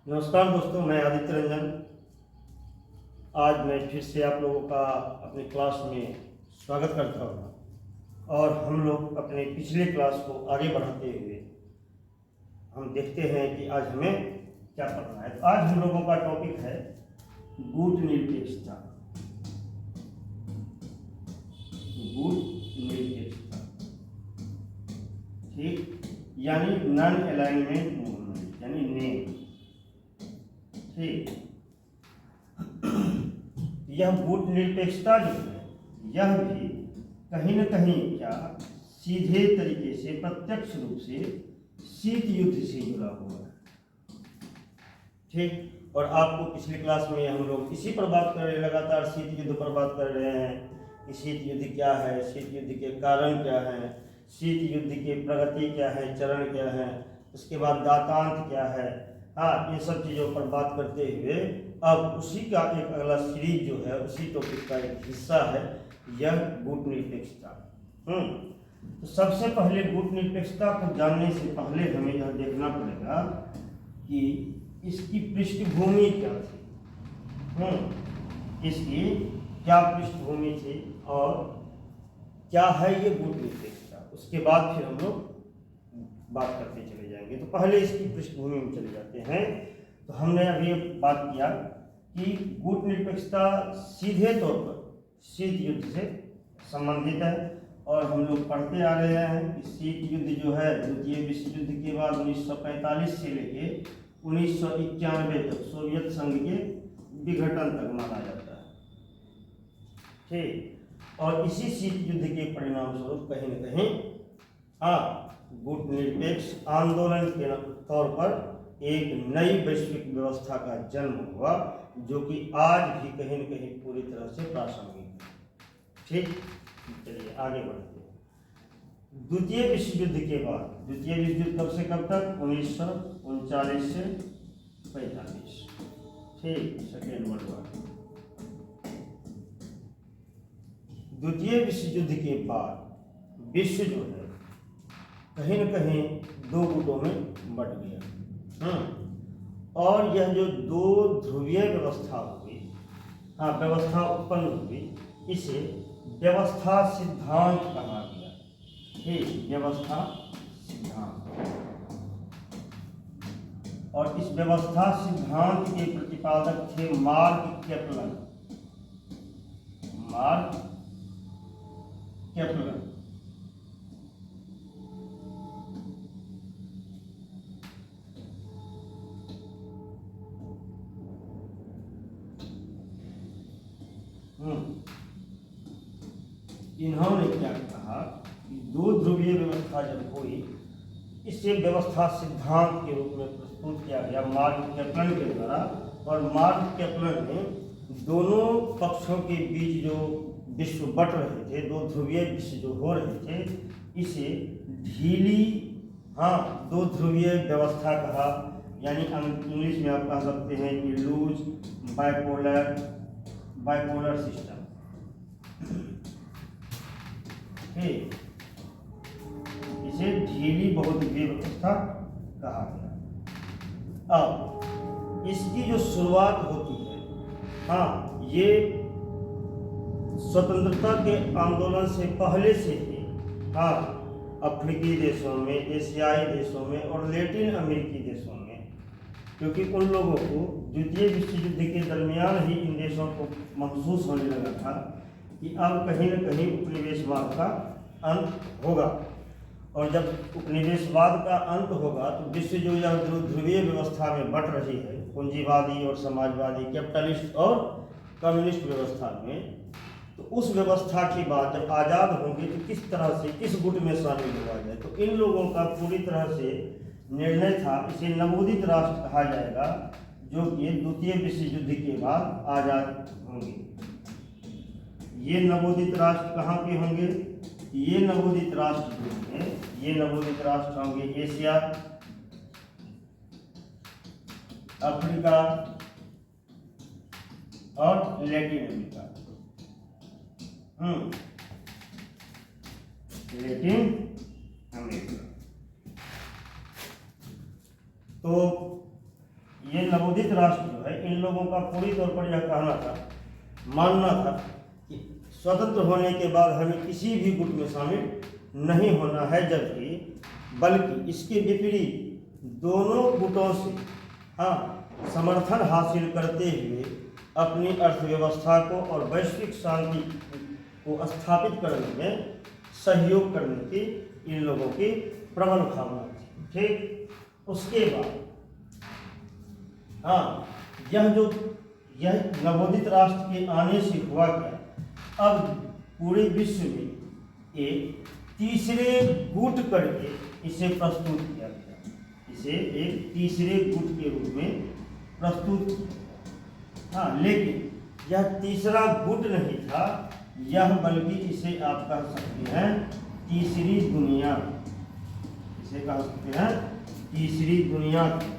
नमस्कार दोस्तों, मैं आदित्य रंजन। आज मैं फिर से आप लोगों का अपनी क्लास में स्वागत करता हूँ और हम लोग अपने पिछले क्लास को आगे बढ़ाते हुए हम देखते हैं कि आज हमें क्या पढ़ना है। तो आज हम लोगों का टॉपिक है गुट निरपेक्षता। गुट निरपेक्षता, ठीक, यानी नॉन अलाइनमेंट मूवमेंट, यानी नेम। ठीक, यह गुट निरपेक्षता जो है यह भी कहीं न कहीं क्या सीधे तरीके से प्रत्यक्ष रूप से शीत युद्ध से जुड़ा हुआ है। ठीक, और आपको पिछली क्लास में हम लोग इसी पर बात कर रहे हैं, लगातार शीत युद्ध पर बात कर रहे हैं कि शीत युद्ध क्या है, शीत युद्ध के कारण क्या है, शीत युद्ध की प्रगति क्या है, चरण क्या है, उसके बाद दातांत क्या है। हाँ, इन सब चीज़ों पर बात करते हुए अब उसी का एक अगला सीरीज जो है, उसी टॉपिक का एक हिस्सा है यह गुट निरपेक्षता। तो सबसे पहले गुट निरपेक्षता को जानने से पहले हमें यह देखना पड़ेगा कि इसकी पृष्ठभूमि क्या थी। इसकी क्या पृष्ठभूमि थी और क्या है ये गुट निरपेक्षता। उसके बाद फिर हम लोग बात करते चले जाएंगे। तो पहले इसकी पृष्ठभूमि में चले जाते हैं। तो हमने अभी बात किया कि गुट निरपेक्षता सीधे तौर पर शीत युद्ध से संबंधित है और हम लोग पढ़ते आ रहे हैं कि शीत युद्ध जो है द्वितीय विश्व युद्ध के बाद 1945 से लेके 1991 तक सोवियत संघ के विघटन तक माना जाता है। ठीक, और इसी शीत युद्ध के परिणाम स्वरूप कहीं न कहीं गुट निरपेक्ष आंदोलन के तौर पर एक नई वैश्विक व्यवस्था का जन्म हुआ, जो कि आज भी कहीं न कहीं पूरी तरह से प्रासंगिक है। ठीक, चलिए आगे बढ़ते हैं। द्वितीय विश्व युद्ध के बाद, द्वितीय विश्व युद्ध कब से कब तक? 1939 से 45। ठीक, सेकेंड वर्ल्ड वॉर। द्वितीय विश्व युद्ध के बाद विश्व जो है कहीं न कहीं दो गुटों में बट गया। और यह जो दो ध्रुवीय व्यवस्था हुई, व्यवस्था उत्पन्न हुई, इसे व्यवस्था सिद्धांत कहा गया। ठीक, व्यवस्था सिद्धांत। और इस व्यवस्था सिद्धांत के प्रतिपादक थे मार्क केपलर। Mark Kepler. इन्होंने क्या कहा कि दो ध्रुवीय व्यवस्था जब हुई, इसे व्यवस्था सिद्धांत के रूप में प्रस्तुत किया गया मार्क केपलर के द्वारा। और मार्क केपलर ने दोनों पक्षों के बीच जो विश्व बट रहे थे, दो ध्रुवीय विश्व जो हो रहे थे, इसे ढीली दो ध्रुवीय व्यवस्था कहा। यानी इंग्लिश में आप कह सकते हैं कि लूज बाइपोलर सिस्टम। ठीक, इसे ढीली बहुध्रुवीय व्यवस्था कहा गया। अब इसकी जो शुरुआत होती है, ये स्वतंत्रता के आंदोलन से पहले से ही अफ्रीकी देशों में, एशियाई देशों में और लैटिन अमेरिकी देशों में, क्योंकि उन लोगों को द्वितीय विश्व युद्ध के दरमियान ही इन देशों को महसूस होने लगा था कि अब कहीं न कहीं उपनिवेशवाद का अंत होगा। और जब उपनिवेशवाद का अंत होगा तो विश्व जो यह ध्रुवीय व्यवस्था में बट रही है, पूंजीवादी और समाजवादी, कैपिटलिस्ट और कम्युनिस्ट व्यवस्था में, तो उस व्यवस्था की बात जब आज़ाद होंगे तो किस तरह से किस गुट में शामिल हुआ जाए। तो इन लोगों का पूरी तरह से निर्णय था, इसे नवोदित राष्ट्र कहा जाएगा, जो कि द्वितीय विश्व युद्ध के बाद आज़ाद होंगे। ये नवोदित राष्ट्र कहाँ के होंगे? ये नवोदित राष्ट्र जो होंगे, ये नवोदित राष्ट्र होंगे एशिया, अफ्रीका और लैटिन अमेरिका। Latin America. तो ये नवोदित राष्ट्र जो है, इन लोगों का पूरी तौर पर यह कहना था, मानना था कि स्वतंत्र होने के बाद हमें किसी भी गुट में शामिल नहीं होना है, जबकि बल्कि इसके विपरीत दोनों गुटों से समर्थन हासिल करते हुए अपनी अर्थव्यवस्था को और वैश्विक शांति को स्थापित करने में सहयोग करने की इन लोगों की प्रबल भावना थी। ठीक, उसके बाद यह नवोदित राष्ट्र के आने से हुआ क्या, अब पूरे विश्व में एक तीसरे गुट करके इसे प्रस्तुत किया गया, इसे एक तीसरे गुट के रूप में प्रस्तुत। लेकिन यह तीसरा गुट नहीं था, यह बल्कि इसे आप कह सकते हैं तीसरी दुनिया, इसे कह सकते हैं तीसरी दुनिया के देश।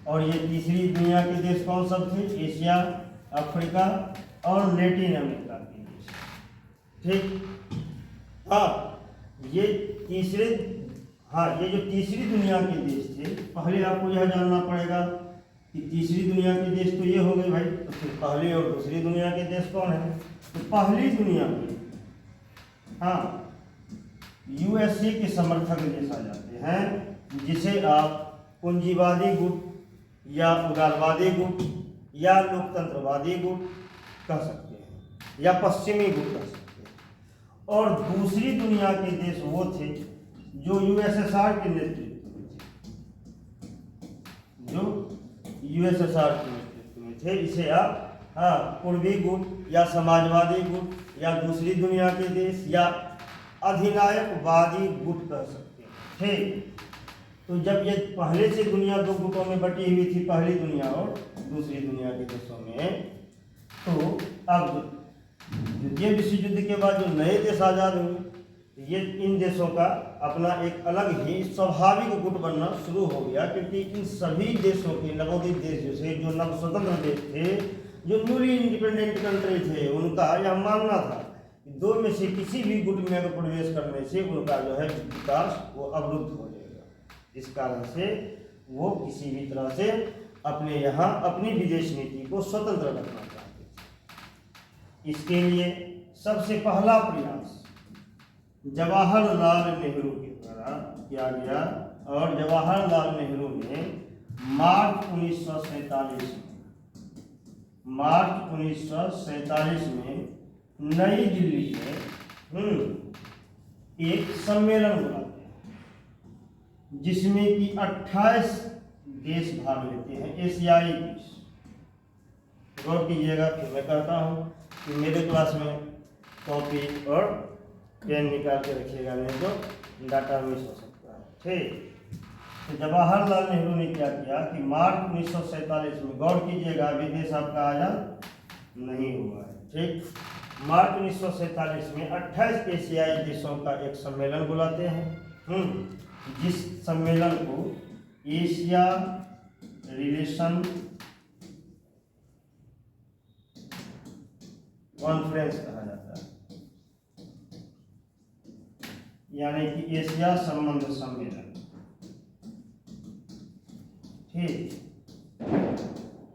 और ये तीसरी दुनिया के देश कौन सब थे? एशिया, अफ्रीका और लैटिन अमेरिका के देश। ठीक, ये जो तीसरी दुनिया के देश थे, पहले आपको यह जानना पड़ेगा कि तीसरी दुनिया के देश तो ये हो गए भाई, तो फिर पहली और दूसरी दुनिया के देश कौन है? तो पहली दुनिया में यूएसए के समर्थक देश आ जाते हैं, जिसे आप पूंजीवादी गुट या उदारवादी गुट या लोकतंत्रवादी गुट कह सकते हैं या पश्चिमी गुट कह सकते हैं। और दूसरी दुनिया के देश वो थे जो यूएसएसआर के नेतृत्व में थे, जो यूएसएसआर के नेतृत्व में थे। इसे आप पूर्वी गुट या समाजवादी गुट या दूसरी दुनिया के देश या अधिनायकवादी गुट कह सकते हैं। ठीक, तो जब ये पहले से दुनिया दो गुटों में बटी हुई थी, पहली दुनिया और दूसरी दुनिया के देशों में, तो अब द्वितीय विश्व युद्ध के बाद जो नए देश आज़ाद हुए, ये इन देशों का अपना एक अलग ही स्वाभाविक गुट बनना शुरू हो गया, क्योंकि इन सभी देशों के नवोदित देश जैसे जो नव स्वतंत्र देश थे, जो न्यूली इंडिपेंडेंट कंट्री थे, उनका यह मानना था कि दो में से किसी भी गुट में अगर प्रवेश करने से उनका जो है विकास वो अवरुद्ध हो जाएगा। इस कारण से वो किसी भी तरह से अपने यहाँ अपनी विदेश नीति को स्वतंत्र रखना चाहते थे। इसके लिए सबसे पहला प्रयास जवाहरलाल नेहरू के द्वारा किया गया, और जवाहरलाल नेहरू ने मार्च 1947 में नई दिल्ली में एक सम्मेलन बुलाते हैं, जिसमें कि 28 देश भाग लेते हैं, एशियाई देश। गौर कीजिएगा, फिर मैं कहता हूँ कि मेरे क्लास में कॉपी और पेन निकाल के रखिएगा, नहीं तो डाटा मिस हो सकता है। ठीक, तो जवाहरलाल नेहरू ने क्या किया कि मार्च 1947 में, गौर कीजिएगा अभी देश आपका आज़ाद नहीं हुआ है। ठीक, मार्च 1947 में 28 एशियाई देशों का एक सम्मेलन बुलाते हैं, जिस सम्मेलन को एशिया रिलेशन कॉन्फ्रेंस कहा जाता है, यानी कि एशिया संबंध सम्मेलन। ठीक,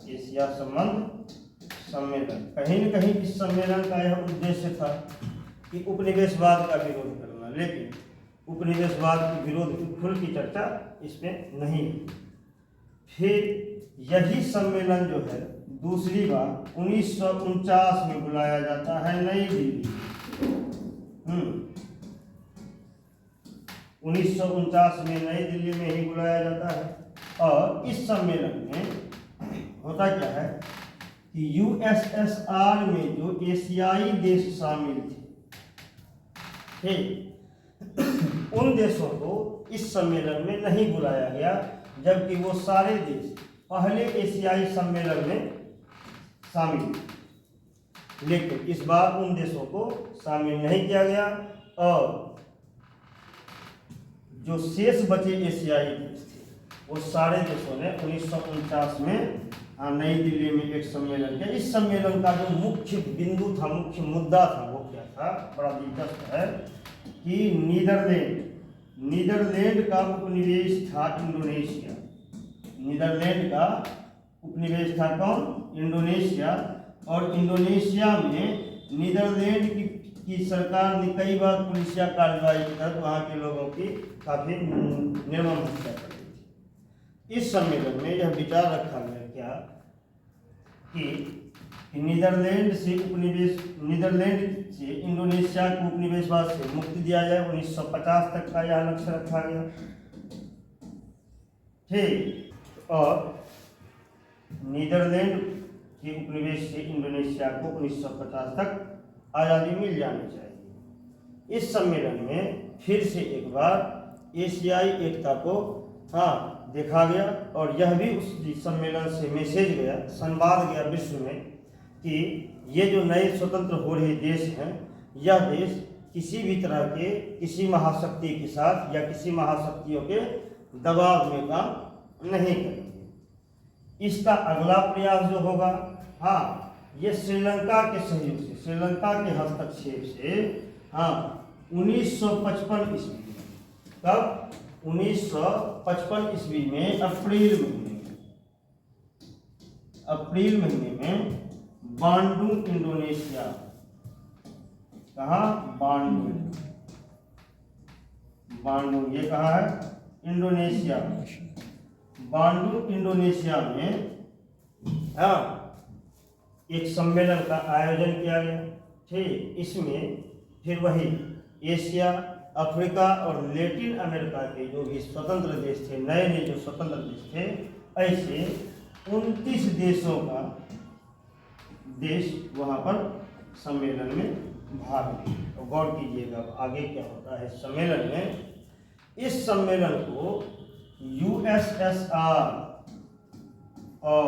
एशिया संबंध सम्मेलन। कहीं न कहीं इस सम्मेलन का यह उद्देश्य था कि उपनिवेशवाद का विरोध करना, लेकिन उपनिवेशवाद के विरोध की खुल की चर्चा इसमें नहीं हुई। फिर यही सम्मेलन जो है दूसरी बार 1949 में बुलाया जाता है नई दिल्ली। 1949 में नई दिल्ली में ही बुलाया जाता है, और इस सम्मेलन में होता क्या है कि यूएसएसआर में जो एशियाई देश शामिल थे, उन देशों को इस सम्मेलन में नहीं बुलाया गया, जबकि वो सारे देश पहले एशियाई सम्मेलन में शामिल थे। लेकिन इस बार उन देशों को शामिल नहीं किया गया, और जो शेष बचे एशियाई देश थे, वो सारे देशों ने 1949 में नई दिल्ली में एक सम्मेलन किया। इस सम्मेलन का जो मुख्य बिंदु था, मुख्य मुद्दा था, वो क्या था? बड़ा दिलचस्प है कि नीदरलैंड का उपनिवेश था इंडोनेशिया। नीदरलैंड का उपनिवेश था कौन? इंडोनेशिया। और इंडोनेशिया में नीदरलैंड की सरकार ने कई बार पुलिसिया कार्रवाई के तहत वहाँ के लोगों की काफ़ी निर्मम हत्या कर दी थी। इस सम्मेलन में यह विचार रखा गया क्या कि नीदरलैंड से इंडोनेशिया को उपनिवेशवाद से मुक्ति दिया जाए। 1950 तक का यह लक्ष्य रखा गया। ठीक। और नीदरलैंड के उपनिवेश से इंडोनेशिया को 1950 तक आज़ादी मिल जानी चाहिए। इस सम्मेलन में फिर से एक बार एशियाई एकता को देखा गया और यह भी उस सम्मेलन से मैसेज गया, संवाद गया विश्व में कि ये जो नए स्वतंत्र हो रहे देश हैं, यह देश किसी भी तरह के किसी महाशक्ति के साथ या किसी महाशक्तियों के दबाव में काम नहीं करेंगे। इसका अगला प्रयास जो होगा, ये श्रीलंका के सहयोग से, श्रीलंका के हस्तक्षेप से 1955 ईस्वी में, कब? 1955 ईस्वी में अप्रैल महीने में बांडुंग, इंडोनेशिया। कहाँ? बांडुंग ये कहाँ है? इंडोनेशिया। बांडुंग इंडोनेशिया में एक सम्मेलन का आयोजन किया गया। ठीक। इसमें फिर वही एशिया, अफ्रीका और लैटिन अमेरिका के जो भी स्वतंत्र देश थे, नए नए जो स्वतंत्र देश थे, ऐसे 29 देशों का देश वहाँ पर सम्मेलन में भाग लिए। तो गौर कीजिएगा आगे क्या होता है सम्मेलन में। इस सम्मेलन को यूएसएसआर और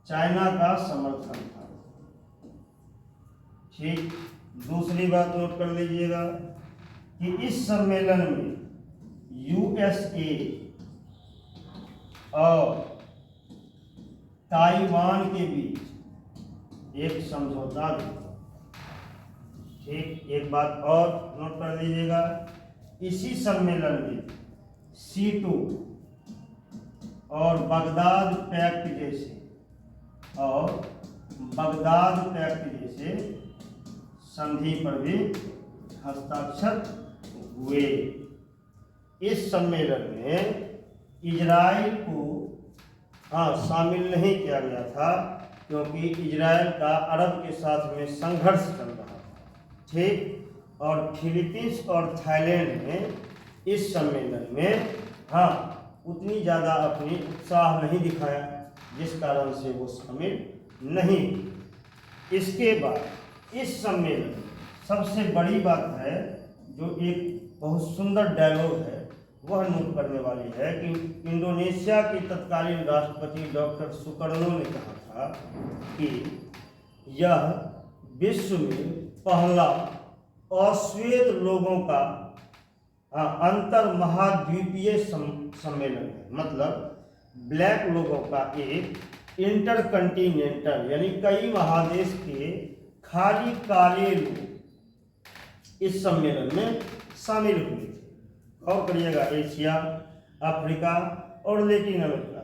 चाइना का समर्थन था। ठीक। दूसरी बात नोट कर लीजिएगा कि इस सम्मेलन में यूएसए और ताइवान के बीच एक समझौता था। ठीक। एक बात और नोट कर लीजिएगा, इसी सम्मेलन में C2 और बगदाद पैक्ट जैसे संधि पर भी हस्ताक्षर हुए। इस सम्मेलन में इजराइल को शामिल नहीं किया गया था क्योंकि इजराइल का अरब के साथ में संघर्ष चल रहा था। ठीक। और फिलीपींस और थाईलैंड ने इस सम्मेलन में उतनी ज़्यादा अपनी उत्साह नहीं दिखाया, जिस कारण से वो शामिल नहीं। इसके बाद इस सम्मेलन में सबसे बड़ी बात है, जो एक बहुत सुंदर डायलॉग है, वह नोट करने वाली है कि इंडोनेशिया के तत्कालीन राष्ट्रपति डॉक्टर सुकर्नो ने कहा था कि यह विश्व में पहला अश्वेत लोगों का अंतर महाद्वीपीय सम्मेलन है। मतलब ब्लैक लोगों का एक इंटरकंटिनेंटल यानी कई महादेश के खाली काले लोग इस सम्मेलन में शामिल हुए थे। और करिएगा एशिया, अफ्रीका और लैटिन अमेरिका।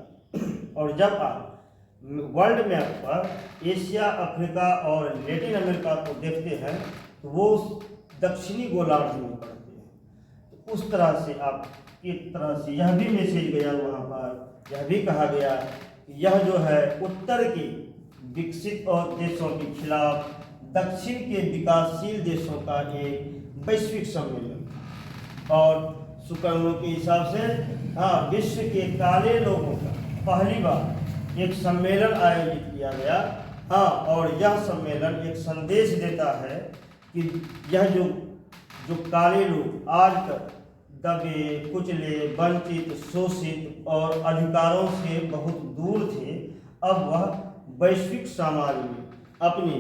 और जब आप वर्ल्ड मैप पर एशिया, अफ्रीका और लैटिन अमेरिका को देखते हैं तो वो दक्षिणी गोलार्ध में पड़ते हैं। तो उस तरह से आप एक तरह से यह भी मैसेज गया वहाँ पर, यह भी कहा गया कि यह जो है उत्तर के विकसित और देशों के खिलाफ दक्षिण के विकासशील देशों का एक वैश्विक सम्मेलन। और सुकर्नो के हिसाब से विश्व के काले लोगों का पहली बार एक सम्मेलन आयोजित किया गया। और यह सम्मेलन एक संदेश देता है कि यह जो काले लोग आज तक दबे, कुचले, वंचित, शोषित और अधिकारों से बहुत दूर थे, अब वह वैश्विक समाज में अपनी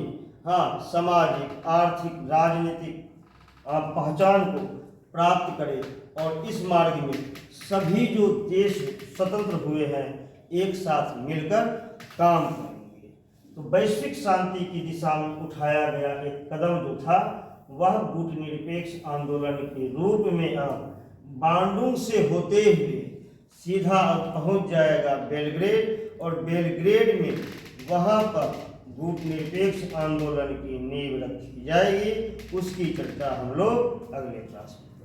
सामाजिक, आर्थिक, राजनीतिक पहचान को प्राप्त करे और इस मार्ग में सभी जो देश स्वतंत्र हुए हैं एक साथ मिलकर काम करेंगे। तो वैश्विक शांति की दिशा में उठाया गया एक कदम जो था वह गुटनिरपेक्ष आंदोलन के रूप में बांडुंग से होते हुए सीधा पहुंच जाएगा बेलग्रेड, और बेलग्रेड में वहाँ पर गुट निरपेक्ष आंदोलन की नींव रखी जाएगी। उसकी चर्चा हम लोग अगले क्लास में